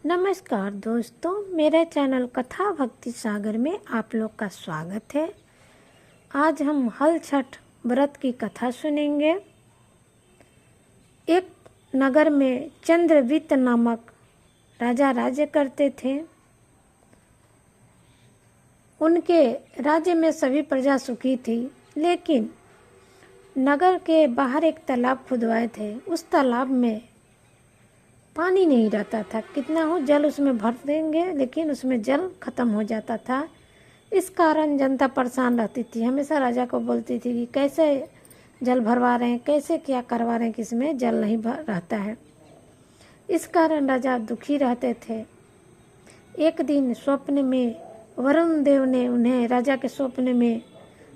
नमस्कार दोस्तों, मेरे चैनल कथा भक्ति सागर में आप लोग का स्वागत है। आज हम हल छठ व्रत की कथा सुनेंगे। एक नगर में चंद्रवित्त नामक राजा राज्य करते थे। उनके राज्य में सभी प्रजा सुखी थी, लेकिन नगर के बाहर एक तालाब खुदवाए थे। उस तालाब में पानी नहीं रहता था। कितना हो जल उसमें भर देंगे, लेकिन उसमें जल खत्म हो जाता था। इस कारण जनता परेशान रहती थी। हमेशा राजा को बोलती थी कि कैसे जल भरवा रहे हैं, कैसे क्या करवा रहे हैं कि इसमें जल नहीं रहता है। इस कारण राजा दुखी रहते थे। एक दिन स्वप्न में वरुण देव ने उन्हें, राजा के स्वप्न में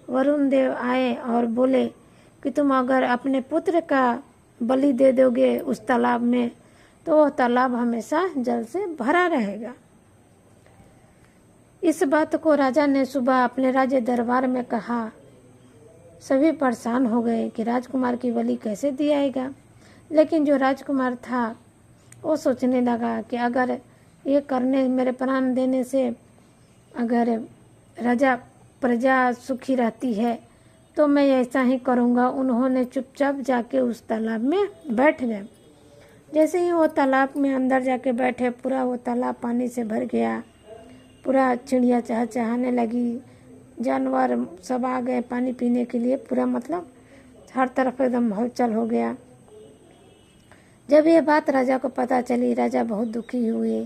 वरुण देव आए और बोले कि तुम अगर अपने पुत्र का बलि दे दोगे उस तालाब में, तो वह तालाब हमेशा जल से भरा रहेगा। इस बात को राजा ने सुबह अपने राज्य दरबार में कहा। सभी परेशान हो गए कि राजकुमार की बलि कैसे दियाएगा। लेकिन जो राजकुमार था वो सोचने लगा कि अगर ये करने, मेरे प्राण देने से अगर प्रजा सुखी रहती है तो मैं ऐसा ही करूँगा। उन्होंने चुपचाप जाके उस तालाब में बैठ गए। जैसे ही वो तालाब में अंदर जाके बैठे, पूरा वो तालाब पानी से भर गया। पूरा चिड़िया चहचहाने लगी, जानवर सब आ गए पानी पीने के लिए। पूरा मतलब हर तरफ एकदम हलचल हो गया। जब ये बात राजा को पता चली, राजा बहुत दुखी हुए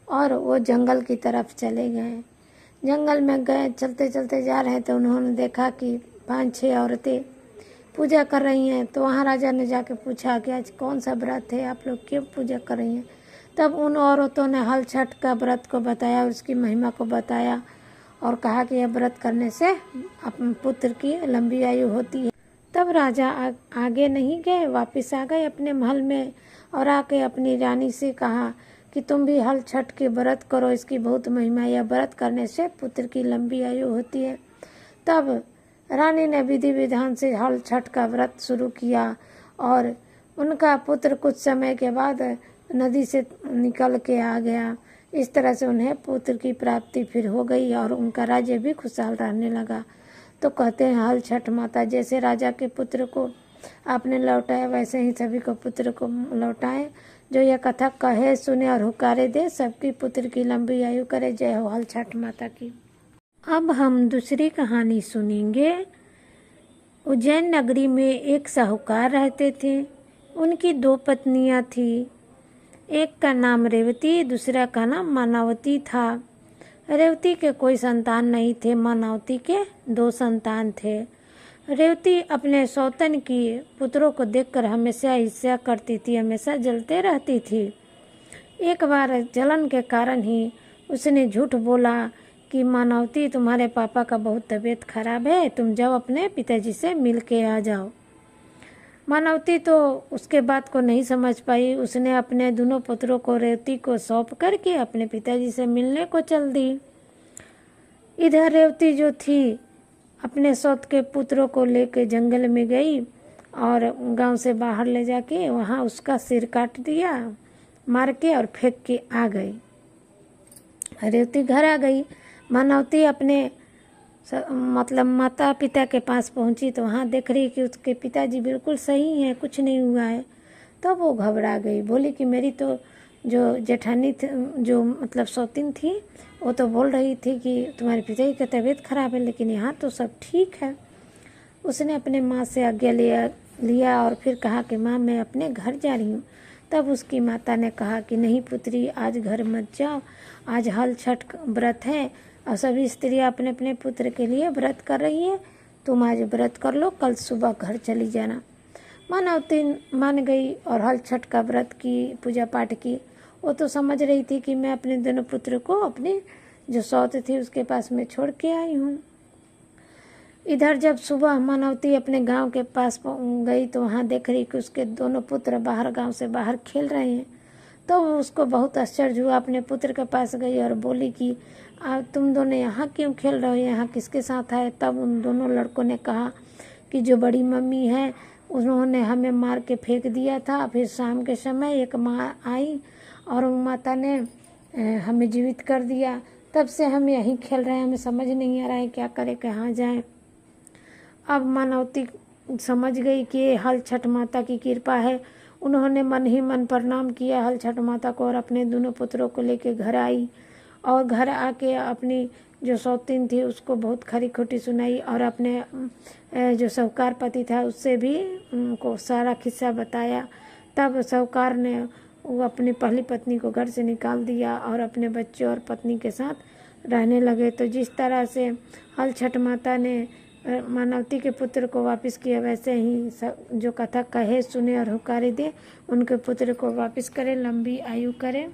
और वो जंगल की तरफ चले गए। जंगल में गए, चलते चलते जा रहे थे। उन्होंने देखा कि 5-6 औरतें पूजा कर रही हैं। तो वहाँ राजा ने जाके पूछा कि आज कौन सा व्रत है, आप लोग क्यों पूजा कर रही हैं। तब उन औरतों ने हल छठ का व्रत को बताया, उसकी महिमा को बताया और कहा कि यह व्रत करने से अपने पुत्र की लंबी आयु होती है। तब राजा आगे नहीं गए, वापस आ गए अपने महल में और आके अपनी रानी से कहा कि तुम भी हल छठ के व्रत करो, इसकी बहुत महिमा, यह व्रत करने से पुत्र की लंबी आयु होती है। तब रानी ने विधि विधान से हल छठ का व्रत शुरू किया और उनका पुत्र कुछ समय के बाद नदी से निकल के आ गया। इस तरह से उन्हें पुत्र की प्राप्ति फिर हो गई और उनका राज्य भी खुशहाल रहने लगा। तो कहते हैं हल छठ माता जैसे राजा के पुत्र को आपने लौटाया, वैसे ही सभी को पुत्र को लौटाए। जो यह कथा कहे, सुने और हुकारे दे, सबकी पुत्र की लंबी आयु करे। जय हो हल छठ माता की। अब हम दूसरी कहानी सुनेंगे। उज्जैन नगरी में एक साहूकार रहते थे। उनकी 2 पत्नियां थी। एक का नाम रेवती, दूसरा का नाम मानावती था। रेवती के कोई संतान नहीं थे, मानावती के 2 संतान थे। रेवती अपने सौतन की पुत्रों को देखकर हमेशा ईर्ष्या करती थी, हमेशा जलते रहती थी। एक बार जलन के कारण ही उसने झूठ बोला कि मानवती, तुम्हारे पापा का बहुत तबीयत खराब है, तुम जाओ अपने पिताजी से मिल के आ जाओ। मानवती तो उसके बात को नहीं समझ पाई। उसने अपने दोनों पुत्रों को रेवती को सौंप करके अपने पिताजी से मिलने को चल दी। इधर रेवती जो थी अपने सौत के पुत्रों को लेके जंगल में गई और गांव से बाहर ले जाके वहाँ उसका सिर काट दिया मार के और फेंक के आ गई। रेवती घर आ गई। मानवती अपने मतलब माता पिता के पास पहुंची तो वहाँ देख रही कि उसके पिताजी बिल्कुल सही हैं, कुछ नहीं हुआ है। तब वो घबरा गई, बोली कि मेरी तो जो जेठानी थी, जो मतलब सौतीन थी, वो तो बोल रही थी कि तुम्हारे पिताजी की तबीयत खराब है, लेकिन यहाँ तो सब ठीक है। उसने अपने माँ से आज्ञा लिया और फिर कहा कि माँ, मैं अपने घर जा रही हूँ। तब उसकी माता ने कहा कि नहीं पुत्री, आज घर मत जाओ, आज हल छठ व्रत है और सभी स्त्रियां अपने अपने पुत्र के लिए व्रत कर रही हैं। तुम आज व्रत कर लो, कल सुबह घर चली जाना। मानवती मान गई और हल छठ का व्रत की, पूजा पाठ की। वो तो समझ रही थी कि मैं अपने दोनों पुत्र को अपनी जो सौत थी उसके पास में छोड़ के आई हूँ। इधर जब सुबह मानवती अपने गांव के पास गई तो वहाँ देख रही कि उसके दोनों पुत्र बाहर, गांव से बाहर खेल रहे हैं। तो उसको बहुत आश्चर्य हुआ। अपने पुत्र के पास गई और बोली कि तुम दोनों यहाँ क्यों खेल रहे हो, यहाँ किसके साथ है। तब उन दोनों लड़कों ने कहा कि जो बड़ी मम्मी है उन्होंने हमें मार के फेंक दिया था। फिर शाम के समय एक माँ आई और माता ने हमें जीवित कर दिया। तब से हम यहीं खेल रहे हैं, हमें समझ नहीं आ रहा है क्या करें, कहाँ जाएं। अब मानवती समझ गई कि ये हल छठ माता की कृपा है। उन्होंने मन ही मन प्रणाम किया हल छठ माता को और अपने दोनों पुत्रों को लेके घर आई और घर आके अपनी जो सौतीन थी उसको बहुत खरी खोटी सुनाई और अपने जो साहूकार पति था उससे भी उनको सारा किस्सा बताया। तब साहूकार ने वो अपनी पहली पत्नी को घर से निकाल दिया और अपने बच्चे और पत्नी के साथ रहने लगे। तो जिस तरह से हल छठ माता ने मानवती के पुत्र को वापस किया, वैसे ही जो कथा कहे सुने और हुकारी दे उनके पुत्र को वापस करे, लंबी आयु करे।